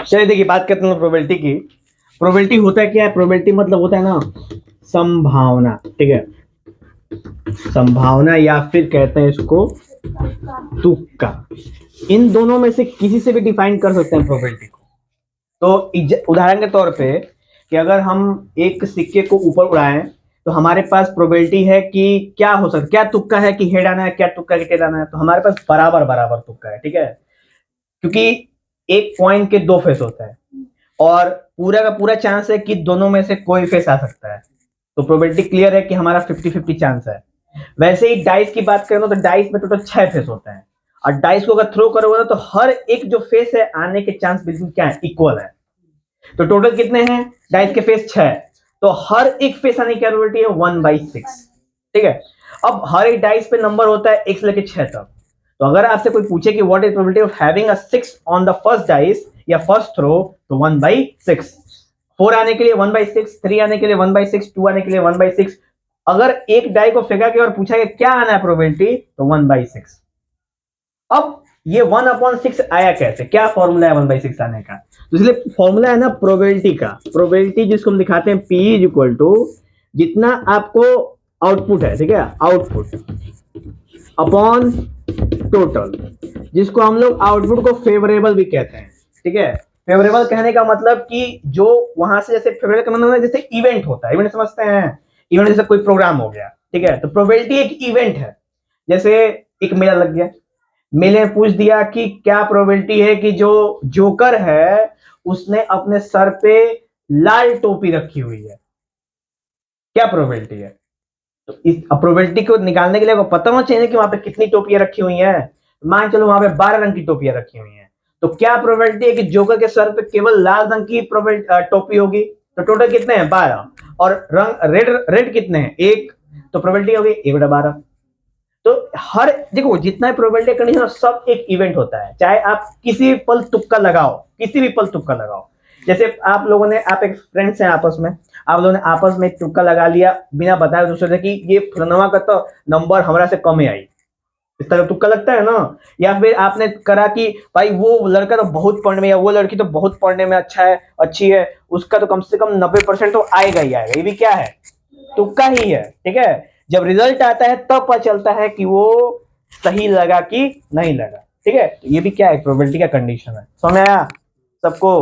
चलिए देखिए, बात करते हैं प्रोबेबिलिटी की। प्रोबेबिलिटी होता है क्या है? प्रोबेबिलिटी मतलब होता है ना संभावना, ठीक है, संभावना या फिर कहते हैं इसको तुक्का। इन दोनों में से किसी से भी डिफाइन कर सकते हैं प्रोबेबिलिटी को। तो उदाहरण के तौर पे कि अगर हम एक सिक्के को ऊपर उड़ाएं तो हमारे पास प्रोबेबिलिटी है कि क्या हो सकता है, क्या तुक्का है कि हेड आना है, क्या तुक्का है कि टेल आना है। तो हमारे पास बराबर बराबर तुक्का है, ठीक है, क्योंकि एक कॉइन के दो फेस होता है और पूरा का पूरा चांस है कि दोनों में से कोई फेस आ सकता है। तो प्रोबेबिलिटी क्लियर है कि हमारा 50-50 चांस है। वैसे ही डाइस की बात करें तो डाइस में टोटल 6 फेस होते हैं और डाइस को अगर थ्रो करोगे तो हर एक जो फेस है आने के चांस बिल्कुल क्या है, इक्वल है। तो टोटल कितने हैं डाइस के फेस? 6। तो हर एक फेस आने की प्रोबेबिलिटी है 1/6, ठीक है। अब हर एक डाइस पे नंबर होता है 1 से लेकर 6 तक। तो अगर आपसे कोई पूछे कि what is probability of having a 6 on the first dice या फर्स्ट थ्रो, तो 1/6। 4 आने के लिए 1/6, 3 आने के लिए 1/6, 2 आने के लिए 1/6। अगर एक डाई को फेंका के और पूछा कि क्या आना है प्रोबेबिलिटी, तो 1/6। अब ये 1/6 आया कैसे, क्या फॉर्मूला है 1/6 आने का? तो इसलिए फॉर्मूला है ना प्रोबेबिलिटी का, प्रोबेबिलिटी जिसको हम दिखाते हैं P इज इक्वल टू जितना आपको आउटपुट है, ठीक है, आउटपुट अपॉन टोटल, जिसको हम लोग आउटपुट को फेवरेबल भी कहते हैं, ठीक है। फेवरेबल कहने का मतलब कि जो वहां से जैसे फेवरेबल का मतलब जैसे इवेंट होता है, इवेंट समझते हैं, इवेंट जैसे कोई प्रोग्राम हो गया, ठीक है। तो प्रोबेबिलिटी एक इवेंट है। जैसे एक मेला लग गया, मेले में पूछ दिया कि क्या प्रोबेबिलिटी है कि जो जोकर है उसने अपने सर पे लाल टोपी रखी हुई है, क्या प्रोबेबिलिटी है? तो इस प्रोबेबिलिटी को निकालने के लिए आपको पता होना चाहिए कि वहां पे कितनी टोपियां रखी हुई हैं। मान चलो वहां पे 12 रंग की टोपियां रखी हुई हैं, तो क्या प्रोबेबिलिटी है कि जोकर के सर पे केवल लाल रंग की टोपी होगी? तो टोटल कितने हैं? 12। और रंग रेड रेड कितने हैं? 1। तो प्रोबेबिलिटी होगी 1/12। तो हर देखो जितना प्रोबेबिलिटी कंडीशन सब एक इवेंट होता है, चाहे आप किसी भी पल तुक्का लगाओ, किसी भी पल तुक्का लगाओ। जैसे आप लोगों ने, आप एक फ्रेंड्स हैं आपस में, आप लोगों ने आपस में तुक्का लगा लिया बिना बताए दूसरे से कि ये फलनवा का तो नंबर हमरा से कम ही आई, इस तरह तुक्का लगता है ना। या फिर आपने करा कि भाई वो लड़का तो बहुत पढ़ने में या वो लड़की तो बहुत पढ़ने में अच्छा है, अच्छी है, उसका तो कम से कम 90% तो आएगा ही आएगा। ये भी क्या है? तुक्का ही है, ठीक है। जब रिजल्ट आता है तब पता चलता है कि वो सही लगा कि नहीं लगा, ठीक है। तो ये भी क्या है? प्रोबेबिलिटी का कंडीशन है। समझ में आया सबको?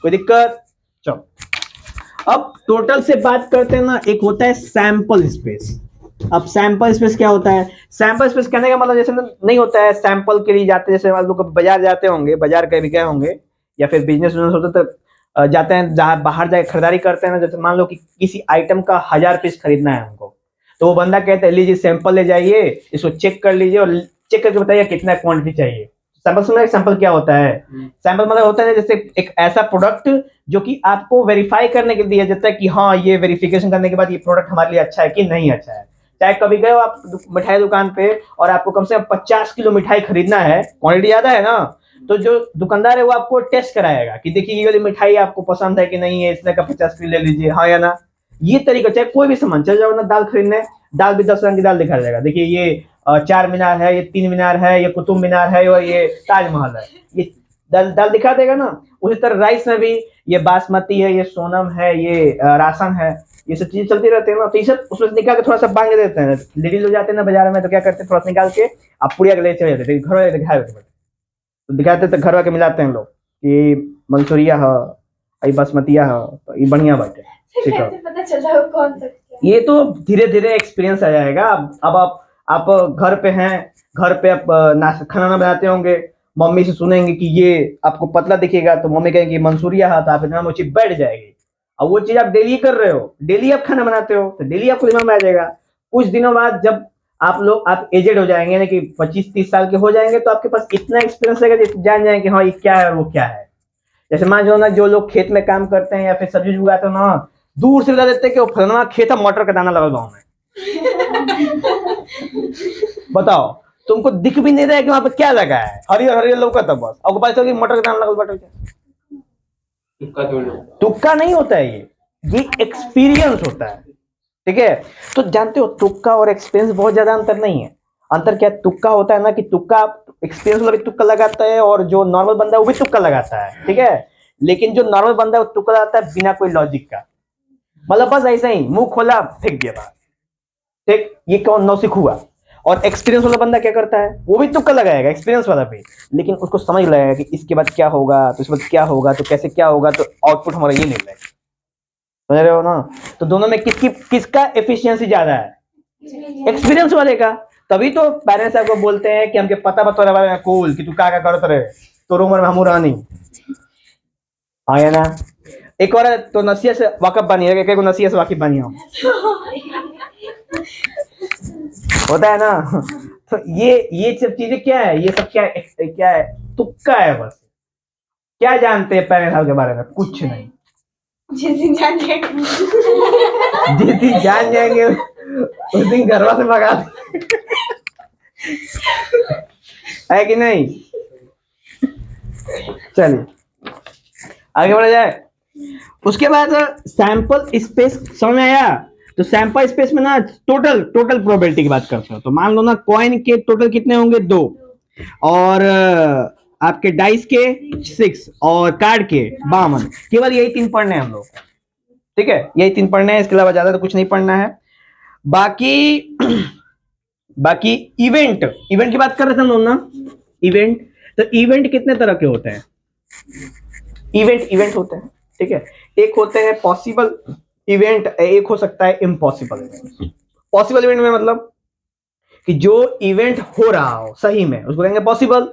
कोई दिक्कत? चलो अब टोटल से बात करते हैं ना, एक होता है सैंपल स्पेस। अब सैंपल स्पेस क्या होता है? सैंपल स्पेस कहने का मतलब जैसे नहीं होता है सैंपल के लिए जाते, जैसे आप लोग बाजार जाते होंगे, बाजार कहीं भी गए होंगे या फिर बिजनेस होता तो जाते हैं, जहां बाहर जाके खरीदारी करते हैं ना, जैसे मान लो कि किसी आइटम का 1000 पीस खरीदना है हमको, तो वो बंदा कहता है लीजिए सैंपल ले जाइए, इसको चेक कर लीजिए और चेक करके बताइए कितना क्वांटिटी चाहिए। सैंपल सुना है? सैंपल क्या होता है? सैंपल मतलब होता है जैसे एक ऐसा प्रोडक्ट जो कि आपको वेरीफाई करने के लिए दिया जाता है कि हाँ ये वेरिफिकेशन करने के बाद ये प्रोडक्ट हमारे लिए अच्छा है कि नहीं अच्छा है। चाहे कभी गए हो आप मिठाई दुकान पे और आपको कम से कम 50 किलो मिठाई खरीदना है, क्वांटिटी ज्यादा है ना, तो जो दुकानदार है वो आपको टेस्ट कराएगा कि देखिए ये वाली मिठाई आपको पसंद है कि नहीं है, इसने का 50 किलो ले लीजिए, हाँ या ना। ये तरीका, चाहे कोई भी सामान, चल जाओ ना दाल खरीदने, दाल भी 10 रंग की दाल दिखाया जाएगा, देखिए ये 4 मीनार है, ये 3 मीनार है, ये कुतुब मीनार है और ये ताजमहल है, ये दाल दाल दिखा देगा ना। उसी तरह राइस में भी ये बासमती है, ये सोनम है, ये राशन है, ये सब चीजें चलती रहती है ना। तो ये सब उसमें निकाल के थोड़ा सा बांध देते हैं। लेडीज लोग जाते हैं ना बाजार में, तो क्या करते हैं थोड़ा सा निकाल के आप पुड़िया के ले चले जाते हैं, घर वाले दिखाए तो दिखाते तो घर वाले मिलाते हैं लोग कि मंसूरिया है, ये बासमतिया है, तो ये बढ़िया बात है, ठीक है। पता चला कौन सा? ये तो धीरे धीरे एक्सपीरियंस आ जाएगा। अब आप घर पे हैं, घर पे आप खाना बनाते होंगे, मम्मी से सुनेंगे कि ये आपको पतला दिखेगा, तो मम्मी कहेंगे मंसूरिया है, तो आप दिमाग में वो चीज बैठ जाएगी। और वो चीज आप डेली कर रहे हो, डेली आप खाना बनाते हो, तो डेली आपको दिमाग में आ जाएगा। कुछ दिनों बाद जब आप एजेड हो जाएंगे, यानी कि 25-30 साल के हो जाएंगे, तो आपके पास इतना एक्सपीरियंस रहेगा जैसे जान जाएंगे कि हाँ ये क्या है और वो क्या है। जैसे मान लो ना, जो लोग खेत में काम करते हैं या फिर सब्जी उगाते हैं ना, दूर से बता देते हैं कि वो फलना खेत है, मटर का दाना लगा गाँव में। बताओ, तुमको दिख भी नहीं रहा है कि वहां पे क्या लगा है, हरियर हरियर लौका था बस, और पता चला कि मटर का दाना लगा, मटर तुक्का नहीं होता है, ये एक्सपीरियंस होता है, ठीक है। तो जानते हो तुक्का और एक्सपीरियंस बहुत ज्यादा अंतर नहीं है। अंतर क्या है? तुक्का होता है ना कि तुक्का एक्सपीरियंस वाला भी तुक्का लगाता है और जो नॉर्मल बंदा है वो भी तुक्का लगाता है, ठीक है। लेकिन जो नॉर्मल बंदा है वो तुक्का लगाता है बिना कोई लॉजिक का, मतलब बस ऐसे ही मुंह खोला फेंक दिया बाहर, ठीक। ये कौन नौसिख हुआ। और एक्सपीरियंस वाला बंदा क्या करता है, वो भी तुक्का लगाएगा एक्सपीरियंस वाला भी, लेकिन उसको समझ लगेगा कि इसके बाद क्या होगा, तो इसके बाद क्या होगा, तो कैसे क्या होगा, तो आउटपुट हमारा ये निकलेगा। समझ रहे हो ना। तो दोनों में किसका एफिशिएंसी ज्यादा है, एक्सपीरियंस वाले का। तभी तो पेरेंट्स आपको बोलते हैं कि हमके पता बता बारे में कूल कि तू क्या क्या करत रहे, तो उम्र में हम रानी आया ना। एक और है, तो नसिया से वाकफ बनी है, एक नसिया से वाकिफ बनी हो होता है ना। तो ये सब चीजें क्या है, ये सब क्या है, तुक्का है बस। क्या जानते हैं पेरेंट्स के बारे में, कुछ नहीं। जिस दिन जान जाएंगे उस दिन घरवा से भगा है कि नहीं। चलिए आगे बढ़ा जाए। उसके बाद सैंपल स्पेस समझ में आया। तो सैंपल स्पेस में ना टोटल प्रोबेबिलिटी की बात करते हो, तो मान लो ना कॉइन के टोटल कितने होंगे 2, और आपके डाइस के 6 और कार्ड के 52। केवल यही 3 पढ़ने हैं हम लोग, ठीक है, यही 3 पढ़ने हैं, इसके अलावा ज्यादा तो कुछ नहीं पढ़ना है। बाकी इवेंट की बात कर रहे थे हम लोग ना। इवेंट, तो इवेंट कितने तरह के होते हैं, इवेंट होते हैं, ठीक है। एक होते हैं पॉसिबल इवेंट, एक हो सकता है इम्पॉसिबल इवेंट। पॉसिबल इवेंट में मतलब कि जो इवेंट हो रहा हो सही में, उसको कहेंगे पॉसिबल।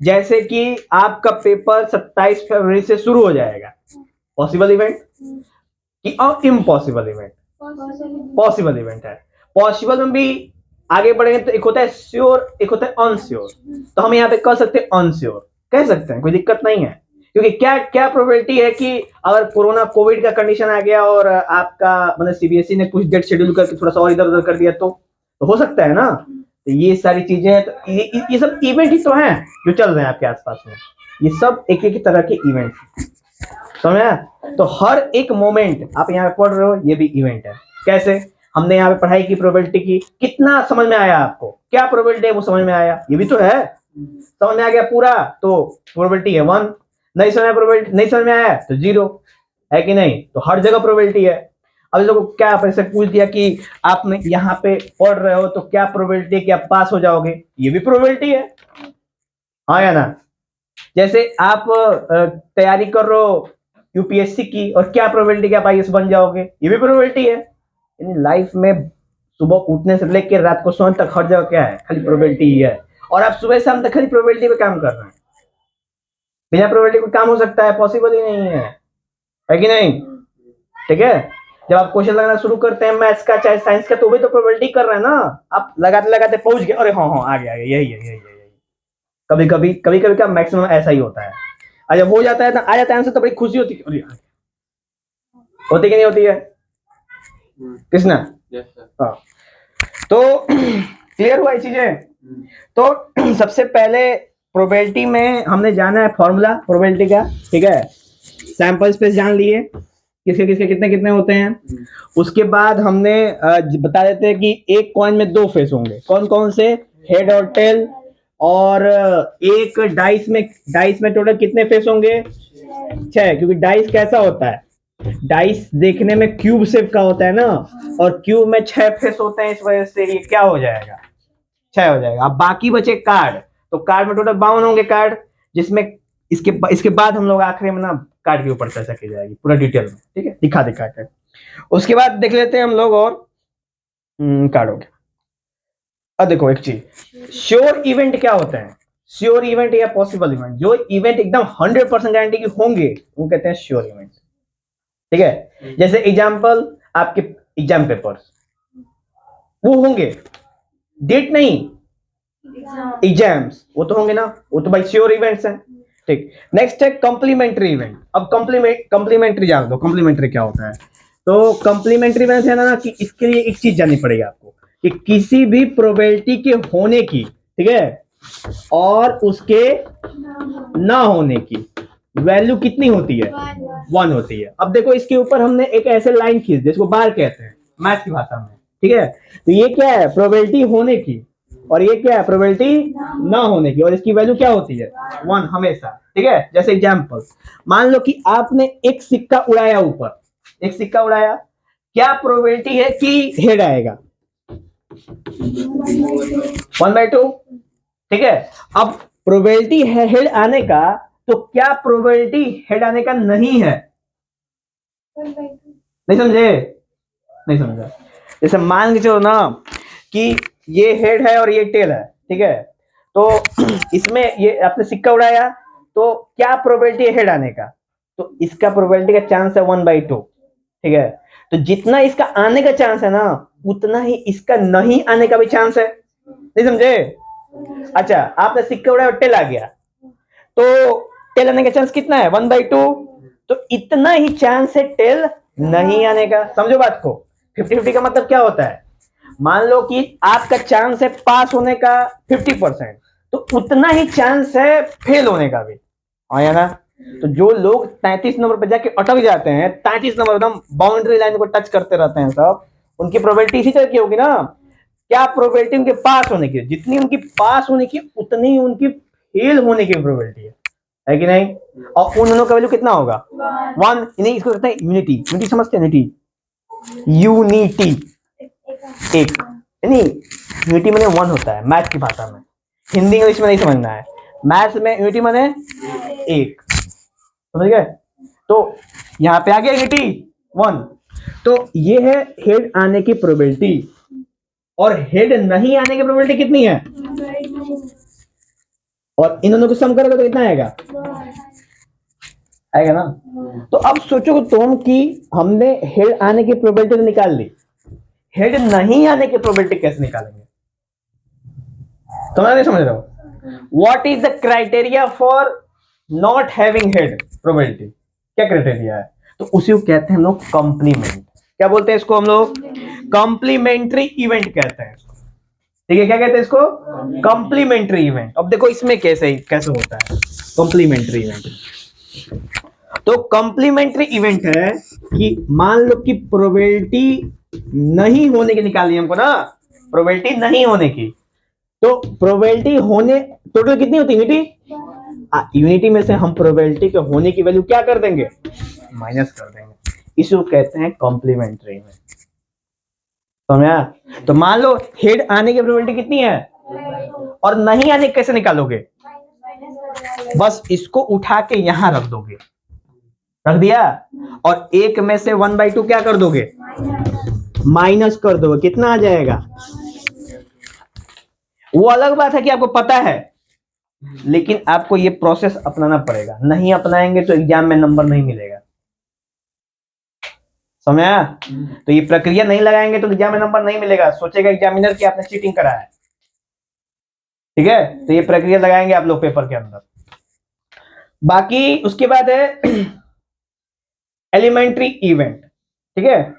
जैसे कि आपका पेपर 27 फरवरी से शुरू हो जाएगा, पॉसिबल इवेंट। कि इम्पॉसिबल इवेंट, पॉसिबल इवेंट है। पॉसिबल में भी आगे बढ़ेंगे तो एक होता है श्योर, एक होता है अनश्योर। तो हम यहाँ पे कह सकते हैं अनश्योर, कह सकते हैं, कोई दिक्कत नहीं है। क्योंकि क्या प्रोबेबिलिटी है कि अगर कोरोना कोविड का कंडीशन आ गया और आपका मतलब सीबीएसई ने कुछ डेट शेड्यूल करके थोड़ा सा और इधर उधर कर दिया, तो हो सकता है ना। तो ये सारी चीजें हैं, तो ये सब इवेंट ही तो हैं जो चल रहे हैं आपके आसपास में। ये सब एक एक तरह के इवेंट, समझ। तो हर एक मोमेंट आप यहाँ पे पढ़ रहे हो, ये भी इवेंट है। कैसे, हमने यहाँ पे पढ़ाई की प्रोबेबिलिटी की, कितना समझ में आया आपको, क्या प्रोबेबिलिटी है वो समझ में आया, ये भी तो है। समझ में आ गया पूरा तो प्रोबेबिलिटी है 1, नहीं समझ में प्रोबेबिलिटी नहीं समझ में आया तो 0, है कि नहीं। तो हर जगह प्रोबेबिलिटी है। अब लोगों को क्या ऐसे पूछ दिया कि आप यहाँ पे पढ़ रहे हो तो क्या प्रोबेबिलिटी है कि आप पास हो जाओगे, ये भी प्रोबेबिलिटी है, हाँ या ना। जैसे आप तैयारी कर रहे हो यूपीएससी की, और क्या प्रोबेबिलिटी कि आप आईएएस बन जाओगे, ये भी प्रोबेबिलिटी है। यानी लाइफ में सुबह उठने से लेकर रात को सोने तक हर जगह क्या है, खाली प्रोबेबिलिटी ही है। और आप सुबह शाम तक खाली प्रोबेबिलिटी पे काम कर रहे हैं, बिना प्रोबेबिलिटी को काम हो सकता है, पॉसिबल ही नहीं है कि नहीं। ठीक है, जब आप क्वेश्चन लगाना शुरू करते हैं मैथ्स का चाहे साइंस का, तो भी तो प्रोबेबिलिटी कर रहे हैं ना। आप लगाते लगाते पहुंच गए, अरे हाँ आ गया यही। कभी कभी का मैक्सिमम ऐसा ही होता है। जब हो जाता है ना, आ जाता है आंसर, तो बड़ी खुशी होती है, होती कि नहीं होती है कृष्णा। हाँ, तो क्लियर हुआ ये चीजें। तो सबसे पहले प्रोबेबिलिटी में हमने जाना है फॉर्मूला प्रोबेबिलिटी का, ठीक है। सैंपल स्पेस जान लिए, किसके किसके कितने कितने होते हैं। उसके बाद हमने बता देते हैं कि एक कॉइन में 2 फेस होंगे, कौन कौन से, हेड और टेल। और एक डाइस में टोटल कितने फेस होंगे, 6, क्योंकि डाइस कैसा होता है, डाइस देखने में क्यूब शेप का होता है ना, और क्यूब में 6 फेस होते हैं, इस वजह से ये क्या हो जाएगा, 6 हो जाएगा। अब बाकी बचे कार्ड, तो कार्ड में टोटल 52 होंगे कार्ड, जिसमें इसके बाद हम लोग आखिरी में ना कार्ड के ऊपर चर्चा की जाएगी पूरा डिटेल में, ठीक है, दिखा के। उसके बाद देख लेते हैं हम लोग और कार्ड हो गया। अब देखो एक चीज, श्योर इवेंट क्या होता है, श्योर इवेंट या पॉसिबल इवेंट, जो इवेंट एकदम 100% गारंटी की होंगे वो कहते हैं श्योर इवेंट, ठीक है। जैसे एग्जांपल आपके एग्जाम पेपर्स वो होंगे, डेट नहीं, एग्जाम्स वो तो होंगे ना, वो तो भाई श्योर इवेंट्स हैं, ठीक। नेक्स्ट है कॉम्प्लीमेंट्री इवेंट। अब कॉम्प्लीमेंट्री जान दो, कॉम्प्लीमेंट्री क्या होता है। तो कॉम्प्लीमेंट्री इवेंट है ना कि इसके लिए एक चीज जाननी पड़ेगी आपको कि किसी भी प्रोबेबिलिटी के होने की, ठीक है, और उसके ना होने की वैल्यू कितनी होती है, 1 होती है। अब देखो इसके ऊपर हमने एक ऐसे लाइन खींच दी जिसको बार कहते हैं मैथ की भाषा में, ठीक है। तो ये क्या है, प्रोबेबिलिटी होने की, और ये क्या है, प्रोबेबिलिटी ना होने की, और इसकी वैल्यू क्या होती है, 1 हमेशा। ठीक है, जैसे एग्जांपल, मान लो कि आपने एक सिक्का उड़ाया ऊपर, एक सिक्का उड़ाया, क्या प्रोबेबिलिटी है कि हेड आएगा, 1/2। ठीक है, अब प्रोबेबिलिटी है हेड आने का, तो क्या प्रोबेबिलिटी हेड आने का नहीं है, नहीं समझे, नहीं समझा। जैसे मान के चलो ना कि ये हेड है और ये टेल है, ठीक है, तो इसमें ये आपने सिक्का उड़ाया, तो क्या प्रोबेबिलिटी है हेड आने का, तो इसका प्रोबेबिलिटी का चांस है 1/2। ठीक है, तो जितना इसका आने का चांस है ना, उतना ही इसका नहीं आने का भी चांस है, नहीं समझे। अच्छा, आपने सिक्का उड़ाया और टेल आ गया, तो टेल आने का चांस कितना है, 1/2, तो इतना ही चांस है टेल नहीं आने का। समझो बात को, 50-50 का मतलब क्या होता है, मान लो कि आपका चांस है पास होने का 50%, तो उतना ही चांस है फेल होने का भी, आया ना। तो जो लोग 33 नंबर पर जाके अटक जाते हैं, 33 नंबर एकदम बाउंड्री लाइन को टच करते रहते हैं सब, उनकी प्रोबेबिलिटी इसी तरह की होगी ना, क्या प्रोबेबिलिटी उनके पास होने की, जितनी उनकी पास होने की उतनी ही उनकी फेल होने की प्रोबेबिलिटी है कि नहीं। और उन दोनों का वैल्यू कितना होगा, 1। नहीं, इसको कहते हैं यूनिटी, यूनिटी समझते हैं, यूनिटी, यूनिटी एक, नहीं यूनिटी माने 1 होता है मैथ की भाषा में, हिंदी इंग्लिश में नहीं समझना है, मैथ में यूनिटी माने 1, समझ गए। तो यहाँ पे आ गया यूनिटी 1, तो ये है हेड आने की प्रोबेबिलिटी, और हेड नहीं आने की प्रोबेबिलिटी कितनी है, और इन दोनों को सम करोगे तो कितना आएगा, आएगा ना। तो अब सोचो तुम कि हमने हेड आने की प्रोबेबिलिटी निकाल ली, हेड नहीं आने की प्रोबेबिलिटी कैसे निकालेंगे, समझ नहीं समझ रहे हो। What is the criteria for not having head probability, क्या क्राइटेरिया है, तो उसी को कहते हैं हम लोग कॉम्प्लीमेंट, क्या बोलते हैं इसको हम लोग, कॉम्प्लीमेंट्री इवेंट कहते हैं इसको। ठीक है, क्या कहते हैं इसको, कॉम्प्लीमेंट्री इवेंट। अब देखो इसमें कैसे कैसे होता है कॉम्प्लीमेंट्री इवेंट। तो कॉम्प्लीमेंट्री इवेंट है कि मान लो कि प्रोबेबिलिटी नहीं होने की निकाली हमको ना, प्रोबेबिलिटी नहीं होने की, तो प्रोबेबिलिटी होने टोटल कितनी होती है, यूनिटी, यूनिटी में से हम प्रोबेबिलिटी के होने की वैल्यू क्या कर देंगे, माइनस कर देंगे, इसको कहते हैं कॉम्प्लीमेंट्री इवेंट, समझा। तो मान लो हेड आने की प्रोबेबिलिटी कितनी है, और नहीं आने कैसे निकालोगे, बस इसको उठा के यहां रख दोगे, रख दिया, और एक में से 1/2 क्या कर दोगे, माइनस कर दोगे, कितना आ जाएगा। वो अलग बात है कि आपको पता है, लेकिन आपको ये प्रोसेस अपनाना पड़ेगा, नहीं अपनाएंगे तो एग्जाम में नंबर नहीं मिलेगा, समझा। तो ये प्रक्रिया नहीं लगाएंगे तो एग्जाम में नंबर नहीं मिलेगा, सोचेगा एग्जामिनर कि आपने चीटिंग करा है, ठीक है। तो ये प्रक्रिया लगाएंगे आप लोग पेपर के अंदर। बाकी उसके बाद है एलिमेंट्री इवेंट, ठीक है,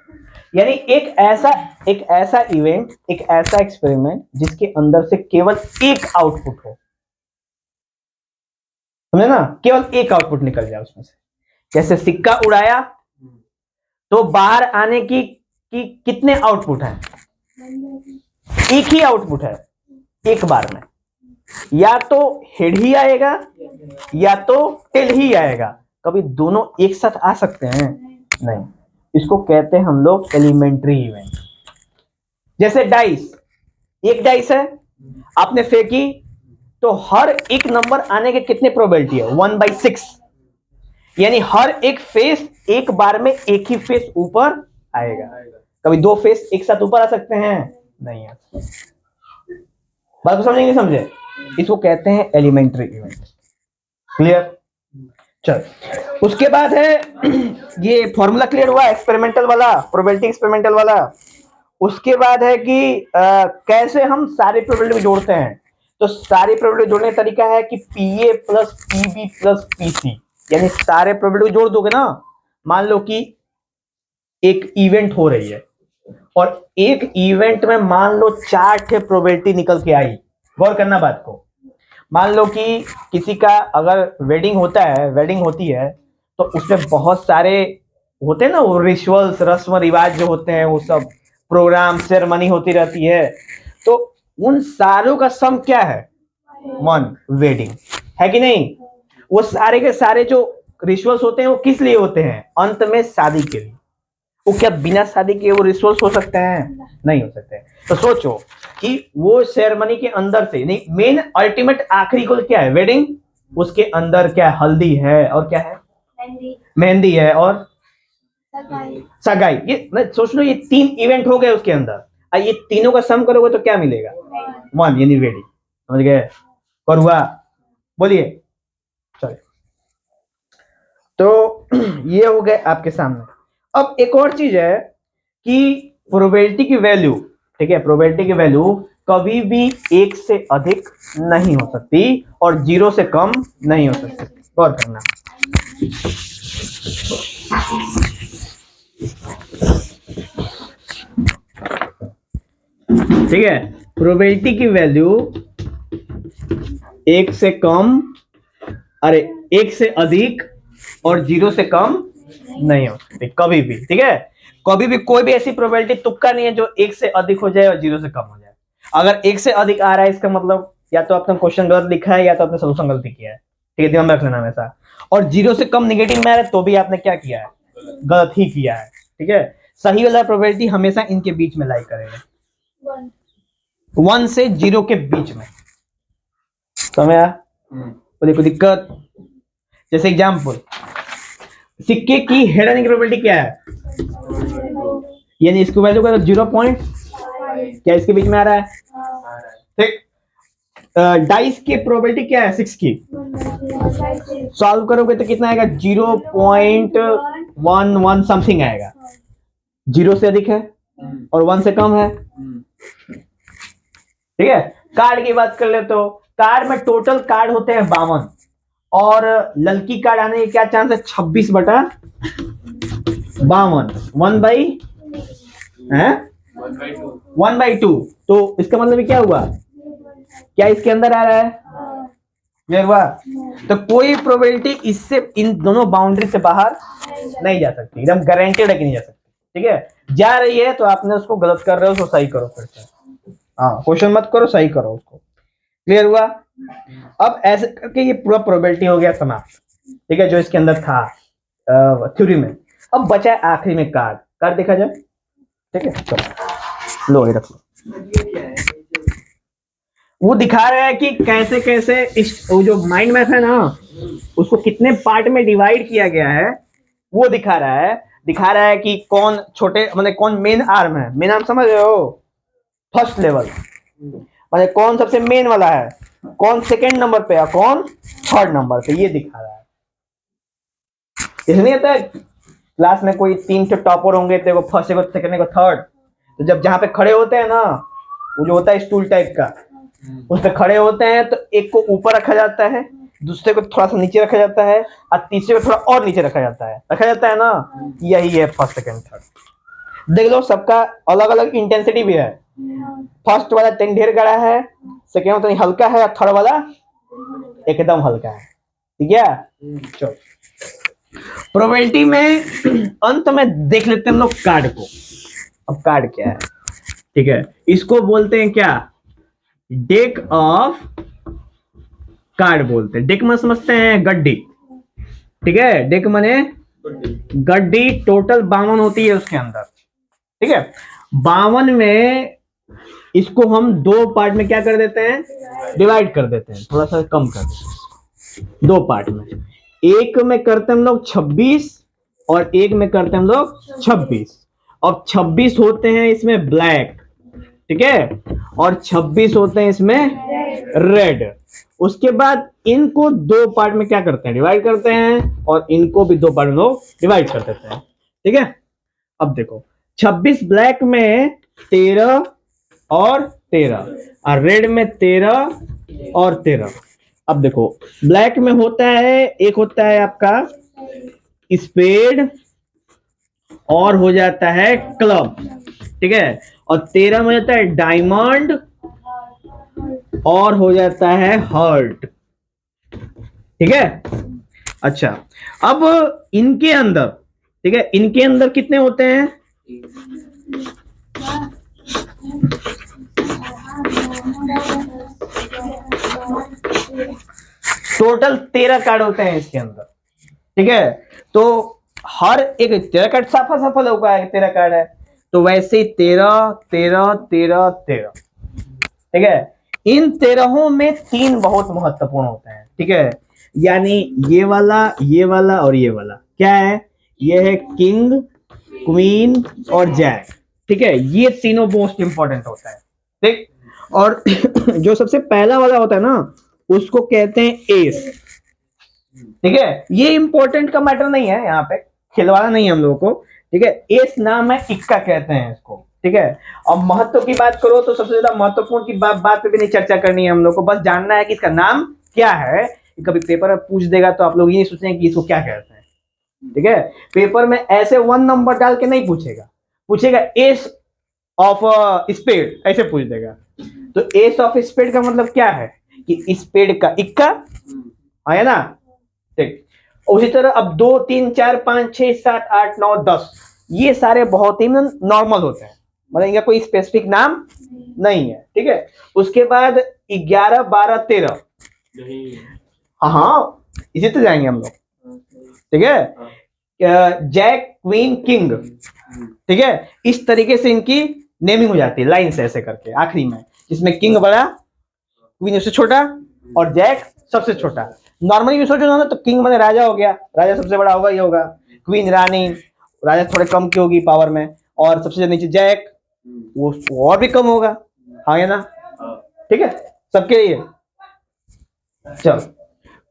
यानी एक ऐसा इवेंट, एक ऐसा एक्सपेरिमेंट जिसके अंदर से केवल एक आउटपुट हो, समझे ना, केवल एक आउटपुट निकल जाए उसमें से। जैसे सिक्का उड़ाया तो बाहर आने की कितने आउटपुट हैं, एक ही आउटपुट है एक बार में, या तो हेड ही आएगा या तो टेल ही आएगा, कभी दोनों एक साथ आ सकते हैं नहीं, इसको कहते हैं हम लोग एलिमेंट्री इवेंट। जैसे डाइस, एक डाइस है, आपने फेंकी, तो हर एक नंबर आने के कितने प्रोबेबिलिटी है, 1/6, यानी हर एक फेस एक बार में एक ही फेस ऊपर आएगा, कभी दो फेस एक साथ ऊपर आ सकते हैं नहीं आ सकते। बात को समझे नहीं समझे, इसको कहते हैं एलिमेंट्री इवेंट, क्लियर। चल, उसके बाद है ये फॉर्मूला क्लियर हुआ एक्सपेरिमेंटल वाला, प्रोबेबिलिटी एक्सपेरिमेंटल वाला। उसके बाद है कि कैसे हम सारे प्रोबेबिलिटी जोड़ते हैं, तो सारी प्रोबेबिलिटी जोड़ने का तरीका है कि पीए प्लस पीबी प्लस पीसी, यानी सारे प्रोबेबिलिटी जोड़ दोगे ना। मान लो कि एक इवेंट हो रही है और एक इवेंट में मान लो 4 प्रोबेबिलिटी निकल के आई, गौर करना बात को। मान लो कि किसी का अगर वेडिंग होता है, वेडिंग होती है, तो उसमें बहुत सारे होते हैं ना वो रिचुअल्स, रस्म रिवाज जो होते हैं, वो सब प्रोग्राम सेरेमनी होती रहती है। तो उन सारों का सम क्या है? 1, वेडिंग, है कि नहीं? वो सारे के सारे जो रिचुअल्स होते हैं वो किस लिए होते हैं? अंत में शादी के लिए। वो क्या बिना शादी के वो रिचुअल्स हो सकते हैं? नहीं हो सकते। तो सोचो कि वो सेरेमनी के अंदर से नहीं, मेन अल्टीमेट आखिरी गोल क्या है? वेडिंग। उसके अंदर क्या है? हल्दी है और क्या है? मेहंदी है और सगाई। ये सोच लो, ये 3 इवेंट हो गए उसके अंदर। ये तीनों का सम करोगे तो क्या मिलेगा? 1, यानी वेडिंग। समझ गए? और हुआ, बोलिए। चलिए, तो ये हो गए आपके सामने। अब एक और चीज है कि प्रोबेबिलिटी की वैल्यू, ठीक है, प्रोबेबिलिटी की वैल्यू कभी भी 1 से अधिक नहीं हो सकती और 0 से कम नहीं हो सकती। गौर करना। ठीक है, प्रोबेबिलिटी की वैल्यू 1 से कम, अरे 1 से अधिक और 0 से कम नहीं हो सकती कभी भी। ठीक है, कभी भी कोई भी ऐसी प्रोबेबिलिटी तुक्का नहीं है जो 1 से अधिक हो जाए और 0 से कम हो जाए। अगर 1 से अधिक आ रहा है इसका मतलब या तो आपने क्वेश्चन गलत लिखा है या तो आपने सोल्यूशन गलती किया है। ठीक है, ध्यान रख लेना हमेशा। और 0 से कम नेगेटिव में आ रहा है तो भी आपने क्या किया है? गलत ही किया है। ठीक है, सही वाला प्रोबेबिलिटी हमेशा इनके बीच में लाई करेगा, 1 से 0 के बीच में। समझ आया? कोई दिक्कत? जैसे एग्जाम्पल, सिक्के की हेड आने की प्रोबेबिलिटी क्या है? यानी इसको वैल्यू का 0 पॉइंट, क्या इसके बीच में आ रहा है? ठीक। डाइस की प्रोबेबिलिटी क्या है? 6 की। सॉल्व करोगे तो कितना आएगा? 0.11 समथिंग आएगा। 0 से अधिक है और 1 से कम है। ठीक है, कार्ड की बात कर ले तो कार्ड में टोटल कार्ड होते हैं 52 और लड़की कार्ड आने की क्या चांस है? 26/52, 1/2। तो इसका मतलब क्या हुआ? क्या इसके अंदर आ रहा है? क्लियर हुआ? तो कोई प्रोबेबिलिटी इससे, इन दोनों बाउंड्री से बाहर नहीं जा सकती, एकदम गारंटेड है कि नहीं जा सकती। ठीक है, जा रही है तो आपने उसको गलत कर रहे हो, उसको सही करो फिर से। हाँ, क्वेश्चन मत करो, सही करो उसको। क्लियर हुआ? अब ऐसे करके ये पूरा प्रोबेबिलिटी हो गया समाप्त। ठीक है, जो इसके अंदर था थ्योरी में। अब बचा है आखिरी में कार्ड। कार्ड देखा जाए। ठीक है, चलो लो ये रख लो। वो दिखा रहा है कि कैसे कैसे इस वो जो माइंड मैप है ना, उसको कितने पार्ट में डिवाइड किया गया है वो दिखा रहा है। दिखा रहा है कि कौन छोटे, मतलब कौन मेन आर्म है। मेन आर्म समझ रहे हो? फर्स्ट लेवल, मतलब कौन सबसे मेन वाला है, कौन सेकंड नंबर पे है, कौन थर्ड नंबर पे, ये दिखा रहा है। इसलिए होता है क्लास में कोई 3 टॉपर होंगे, तो फर्स्ट, सेकंड, थर्ड। तो जब जहां पे खड़े होते हैं ना, वो जो होता है स्टूल टाइप का, उस पे खड़े होते हैं तो एक को ऊपर रखा जाता है, दूसरे को थोड़ा सा नीचे रखा जाता है और तीसरे को थोड़ा और नीचे रखा जाता है ना। यही है फर्स्ट, सेकंड, थर्ड। देख लो, सबका अलग अलग इंटेंसिटी भी है। फर्स्ट वाला तनी ढेर गड़ा है, सेकंड वाला तनी हल्का है और थर्ड वाला एकदम हल्का है। ठीक है, चलो प्रोबेबिलिटी में अंत में देख लेते हैं हम लोग कार्ड को। अब कार्ड क्या है? ठीक है, इसको बोलते हैं क्या? डेक ऑफ कार्ड बोलते हैं। डेक में समझते हैं गड्डी। ठीक है, डेक माने गड्डी। टोटल 52 होती है उसके अंदर। ठीक है, 52 में इसको हम 2 पार्ट में क्या कर देते हैं? डिवाइड कर देते हैं, थोड़ा सा कम कर देते हैं 2 पार्ट में। एक में करते हैं हम लोग 26 और एक में करते हैं हम लोग 26। और 26 होते हैं इसमें ब्लैक, ठीक है, और 26 होते हैं इसमें रेड। उसके बाद इनको 2 पार्ट में क्या करते हैं? डिवाइड करते हैं और इनको भी 2 पार्ट में लोग डिवाइड कर देते हैं। ठीक है, अब देखो 26 ब्लैक में 13 और 13 और रेड में 13 और 13। अब देखो ब्लैक में होता है, एक होता है आपका स्पेड और हो जाता है क्लब। ठीक है, और 13 में जाता है डायमंड और हो जाता है हर्ट। ठीक है, अच्छा अब इनके अंदर, ठीक है, इनके अंदर कितने होते हैं? टोटल 13 कार्ड होते हैं इसके अंदर, ठीक है। तो हर एक 13 कार्ड साफा साफा लौका है 13 कार्ड है, तो वैसे ही 13 13 13 13, ठीक है। इन 13 में 3 बहुत महत्वपूर्ण होते हैं, ठीक है। यानी ये वाला और ये वाला क्या है, ये है किंग, क्वीन और जैक, ठीक है। ये तीनों मोस्ट इंपॉर्टेंट होता है, ठीक। और जो सबसे पहला वाला होता है ना, उसको कहते हैं एस, ठीक है। ये इंपॉर्टेंट का मैटर नहीं है, यहाँ पे खिलवाना नहीं है हम लोगों को, ठीक है। एस नाम है, इक्का कहते हैं इसको, ठीक है। अब महत्व की बात करो तो सबसे ज्यादा महत्वपूर्ण की बात पे भी नहीं चर्चा करनी है हम लोग को, बस जानना है कि इसका नाम क्या है। कभी पेपर में पूछ देगा तो आप लोग ये सोचेंगे कि इसको क्या कहते हैं, ठीक है। पेपर में ऐसे 1 नंबर डाल के नहीं पूछेगा, पूछेगा एस ऑफ स्पेड, ऐसे पूछ देगा। तो एस ऑफ स्पेड का मतलब क्या है कि स्पेड का इक्का है ना, ठीक। उसी तरह अब 2 3 4 5 6 7 8 9 10 ये सारे बहुत ही नॉर्मल होते हैं, मतलब इनका कोई स्पेसिफिक नाम नहीं है, ठीक है। उसके बाद 11 12 13, हाँ हाँ इसी तो जाएंगे हम लोग, ठीक है। जैक क्वीन किंग, ठीक है। इस तरीके से इनकी नेमिंग हो जाती है लाइन से ऐसे करके आखिरी में, जिसमें किंग बड़ा, क्वीन उससे छोटा और जैक सबसे छोटा। नॉर्मली सोचो ना तो किंग माने राजा हो गया, राजा सबसे बड़ा होगा, ये होगा। क्वीन रानी, राजा थोड़े कम की होगी पावर में, और सबसे नीचे जैक, वो और भी कम होगा, हाँ है ना, ठीक है। सबके लिए चलो,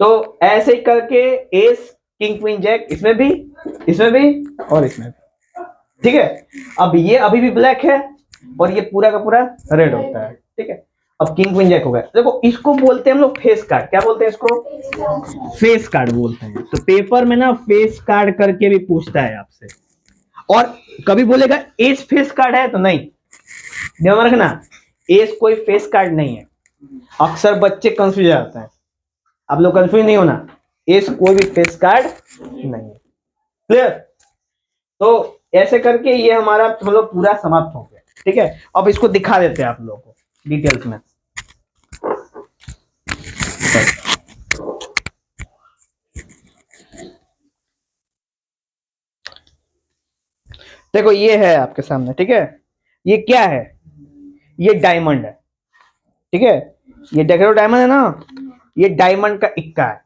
तो ऐसे ही करके एस किंग क्वीन जैक, इसमें भी और इसमें भी, ठीक है। अब ये अभी भी ब्लैक है और ये पूरा का पूरा रेड होता है, ठीक है। अब किंग क्वीन जैक हो गया, देखो इसको बोलते हैं हम लोग फेस कार्ड, क्या बोलते हैं इसको, फेस कार्ड बोलते हैं। तो पेपर में ना फेस कार्ड करके भी पूछता है आपसे, और कभी बोलेगा एस फेस कार्ड है तो नहीं, ध्यान रखना एस कोई फेस कार्ड नहीं है। अक्सर बच्चे कंफ्यूज जाते हैं, आप लोग कंफ्यूज नहीं होना, एस कोई भी फेस कार्ड नहीं है, क्लियर। तो ऐसे करके ये हमारा मतलब पूरा समाप्त हो गया, ठीक है। अब इसको दिखा देते हैं आप लोगों को डिटेल्स में। देखो ये है आपके सामने, ठीक है। ये क्या है, ये डायमंड है, ठीक है। ये डेकोरेटिव डायमंड है ना, ये डायमंड का इक्का है,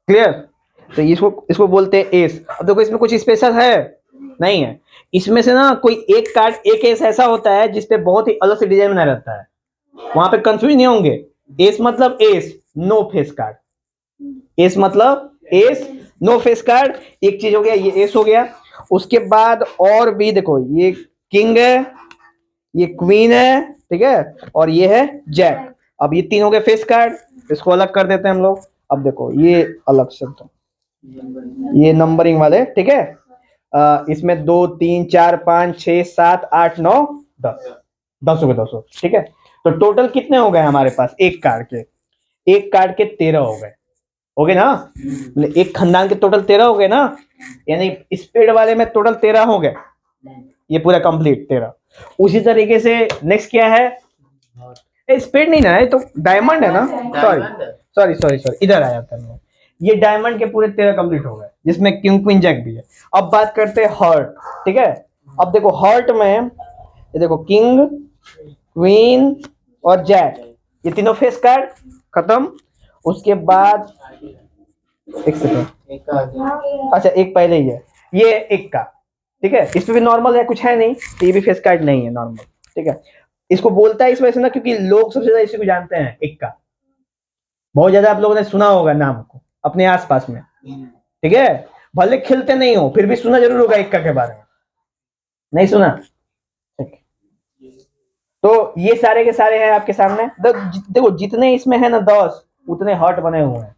क्लियर। तो इसको इसको बोलते हैं एस। अब देखो इसमें कुछ स्पेशल है नहीं है, इसमें से ना कोई एक कार्ड एक एस ऐसा होता है जिसपे बहुत ही अलग से डिजाइन बना रहता है, वहां पे कंफ्यूज नहीं होंगे। एस मतलब ace, no face card, ace मतलब एस नो फेस कार्ड, एक चीज हो गया, ये एस हो गया। उसके बाद और भी देखो, ये किंग है, ये क्वीन है, ठीक है, और ये है जैक। अब ये 3 हो गए फेस कार्ड, इसको अलग कर देते हैं हम लोग। अब देखो ये अलग से, तो ये नंबरिंग वाले, ठीक है। इसमें 2 3 4 5 6 7 8 9 10, 10 हो गए, 10 ठीक है। तो टोटल कितने हो गए हमारे पास एक कार्ड के, एक कार्ड के 13 हो गए ना, मतलब एक खानदान के टोटल 13 हो गए ना, यानी स्पीड वाले में टोटल 13 हो गए, ये पूरा कंप्लीट 13। उसी तरीके से नेक्स्ट क्या है, स्पीड नहीं ना, ये तो डायमंड है ना, सॉरी इधर आया था मैं। ये डायमंड के पूरे 13 कंप्लीट हो गए, जिसमें किंग क्वीन जैक भी है। अब बात करते हैं हर्ट, ठीक है। अब देखो हर्ट में ये देखो किंग क्वीन और जैक, ये तीनों फेस कार्ड खत्म। उसके बाद एक सेकंड, अच्छा एक पहले ही है, ये एक का, ठीक है। इस पे भी नॉर्मल है, कुछ है नहीं, तो ये भी फेस कार्ड नहीं है, नॉर्मल, ठीक है। इसको बोलता है इस वजह से ना क्योंकि लोग सबसे ज्यादा इसी को जानते हैं, एक का बहुत ज्यादा आप लोगों ने सुना होगा नाम को अपने आसपास में, ठीक है। भले खेलते नहीं हो फिर भी सुना जरूर होगा इक्का के बारे में, नहीं सुना, ठीक। तो ये सारे के सारे हैं आपके सामने। देखो जितने इसमें है ना 10 उतने हर्ट बने हुए हैं,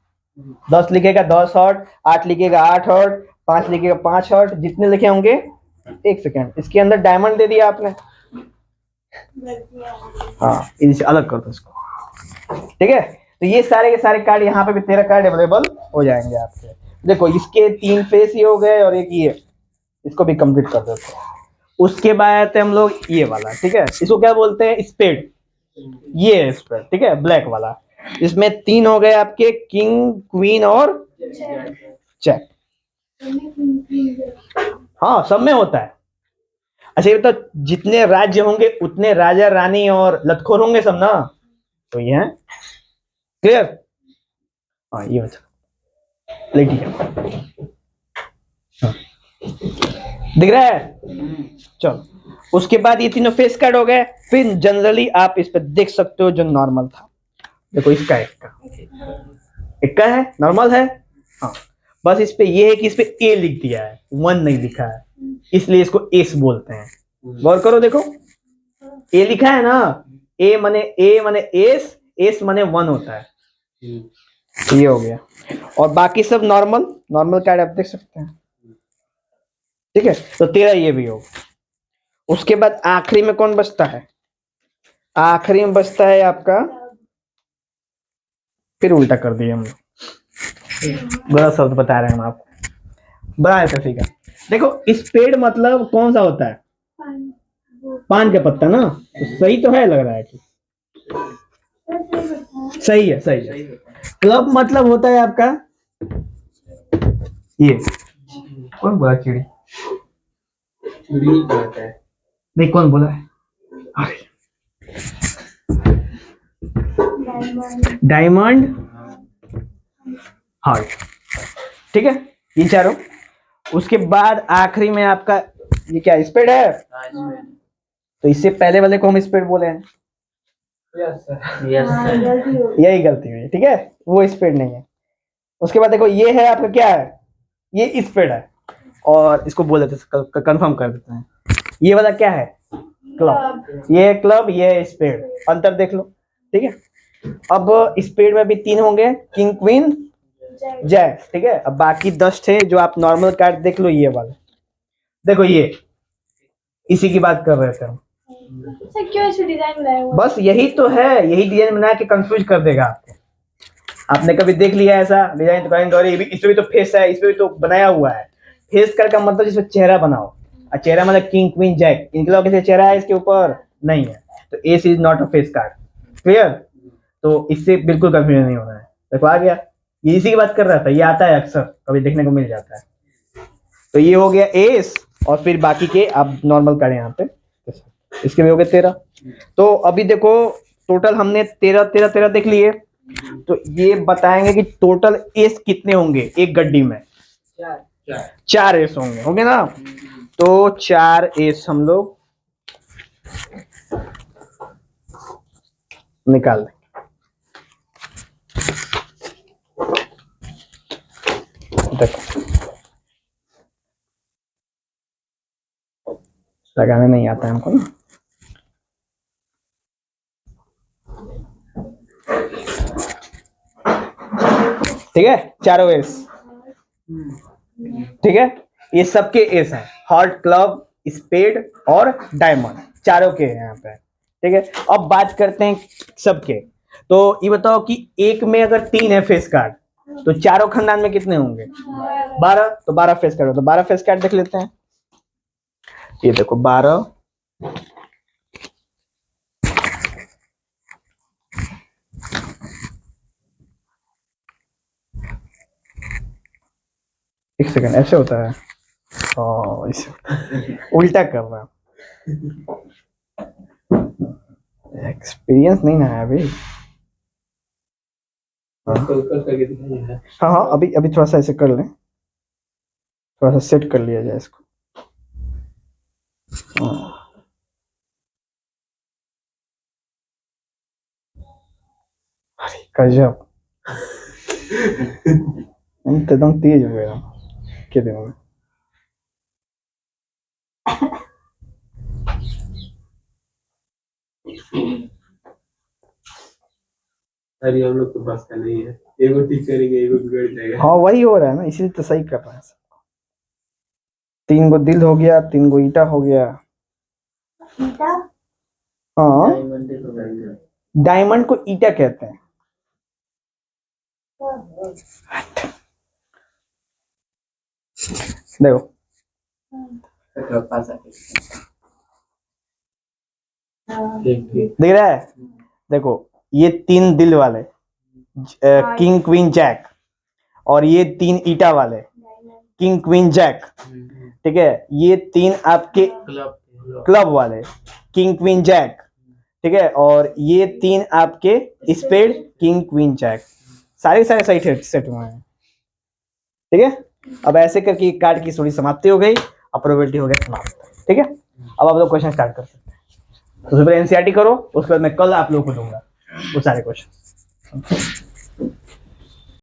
10 लिखेगा 10 हर्ट, 8 लिखेगा 8 हर्ट, 5 लिखेगा 5 हर्ट, जितने लिखे होंगे। एक सेकेंड, इसके अंदर डायमंड दे दिया आपने, हाँ इनसे अलग कर दो इसको, ठीक है। तो ये सारे के सारे कार्ड यहाँ पे भी 13 कार्ड अवेलेबल हो जाएंगे आपके। देखो इसके 3 फेस ही हो गए और एक ये, इसको भी कंप्लीट कर देते हैं। उसके बाद आते हैं हम लोग ये वाला, ठीक है। इसको क्या बोलते हैं, स्पेड, ये है स्पेड, ठीक है, ब्लैक वाला। इसमें 3 हो गए आपके, किंग, क्वीन और जैक। हाँ, सब में होता है। अच्छा ये तो जितने राज्य होंगे उतने राजा रानी और लतखोर होंगे सब ना, तो ये है क्लियर। हाँ ये बचा, ठीक है। हाँ। दिख रहा है? चलो उसके बाद ये तीनों फेस कार्ड हो गए। फिर जनरली आप इस पे देख सकते हो जो नॉर्मल था। देखो इसका एक का है, नॉर्मल है। हाँ, बस इस पे ये है कि इस पे ए लिख दिया है, 1 नहीं लिखा है, इसलिए इसको एस बोलते हैं। गौर करो, देखो ए लिखा है ना, ए मने एस, एस मने 1 होता है। ये हो गया। और बाकी सब नॉर्मल नॉर्मल कार्ड आप देख सकते हैं। ठीक है, तो 13 ये भी हो। उसके बाद आखिरी में कौन बचता है? आखिरी में बचता है आपका, फिर उल्टा कर दिए हम लोग, बड़ा शब्द बता रहे हैं हम आपको, बड़ा ऐसा ठीक है। देखो इस पेड़ मतलब कौन सा होता है? पान का पत्ता ना, तो सही तो है, लग रहा है कि सही है, सही है। क्लब मतलब होता है आपका ये, कौन बोला चिड़ी? नहीं, कौन बोला है? Diamond, heart. ठीक है, ये चारों। उसके बाद आखिरी में आपका ये क्या स्पेड है? तो इससे पहले वाले को हम स्पेड बोले हैं। यही गलती हुई, ठीक है, वो स्पेड नहीं है। उसके बाद देखो ये है आपका, क्या है? ये स्पेड है, और इसको बोल देते, कंफर्म कर देते हैं। ये वाला क्या है? क्लब। ये क्लब, ये स्पेड, अंतर देख लो। ठीक है, अब स्पेड में भी 3 होंगे, किंग, क्वीन, जैक। ठीक है, अब बाकी 10 थे जो आप नॉर्मल कार्ड देख लो। ये वाला देखो, ये इसी की बात कर रहे थे हम। क्यों ऐसे डिजाइन बनाया हुआ? बस यही तो है, यही डिजाइन बना के कंफ्यूज कर देगा आपको। आपने कभी देख लिया ऐसा डिजाइन? तो कहेंगे अरे इसमें भी तो फेस है, इसमें भी तो बनाया हुआ है। फेस कार्ड का मतलब जिसमें चेहरा बनाओ, और चेहरा मतलब किंग, क्वीन, जैक, इनके अलावा किसी चेहरा है इसके ऊपर? नहीं है, तो S is not a face card. Clear? तो इससे बिल्कुल कंफ्यूजन नहीं होना है। देखो आ गया, ये इसी की बात कर रहा था, ये आता है अक्सर, कभी देखने को मिल जाता है। तो ये हो गया एस, और फिर बाकी के आप नॉर्मल कार्ड यहाँ पे, इसके भी हो गए 13। तो अभी देखो टोटल हमने 13 देख लिए। तो ये बताएंगे कि टोटल एस कितने होंगे एक गड्डी में? 4 एस होंगे ना। तो 4 एस हम लोग निकाल दें। देखो लगाने नहीं आता है हमको ना। ठीक है, चारों एस। ठीक है, ये सबके एस हैं, हार्ट, क्लब, स्पेड और डायमंड, चारों के हैं यहाँ पे। ठीक है, अब बात करते हैं सबके। तो ये बताओ कि एक में अगर 3 है फेस कार्ड, तो चारों खानदान में कितने होंगे? 12। तो 12 फेस कार्ड हो, तो 12 फेस कार्ड देख लेते हैं। ये देखो 12, एक सेकंड, ऐसे होता है? ऐसे उल्टा कर रहा हूँ, एक्सपीरियंस नहीं ना है अभी। हाँ हाँ, अभी अभी थोड़ा सा ऐसे कर लें, थोड़ा सा सेट कर लिया जाए इसको। अरे गजब, एकदम तेज हो गया क्या दिनों में। अरे हम लोग तो बस का नहीं है, एगो ठीक करेंगे एगो बिगड़ जाएगा। हाँ वही हो रहा है ना, इसीलिए तो सही कर रहा है। 3 गो दिल हो गया, 3 गो ईटा हो गया। ईटा? हाँ, डायमंड को ईटा कहते हैं। देखो दिख रहा है? देखो ये 3 दिल वाले, किंग क्वीन जैक, और ये 3 ईटा वाले किंग क्वीन जैक, ठीक है। ये 3 आपके क्लब क्लब वाले किंग क्वीन जैक, ठीक है। और ये 3 आपके स्पेड किंग क्वीन जैक, सारे सही सेट हुए हैं, ठीक है। अब ऐसे करके कार्ड की थोड़ी समाप्ति हो गई, अब प्रोबेबिलिटी हो गया समाप्त, ठीक है। अब आप लोग क्वेश्चन स्टार्ट कर सकते हैं। तो पहले एनसीईआरटी करो, उसके बाद मैं कल आप लोगों को दूंगा वो सारे क्वेश्चन।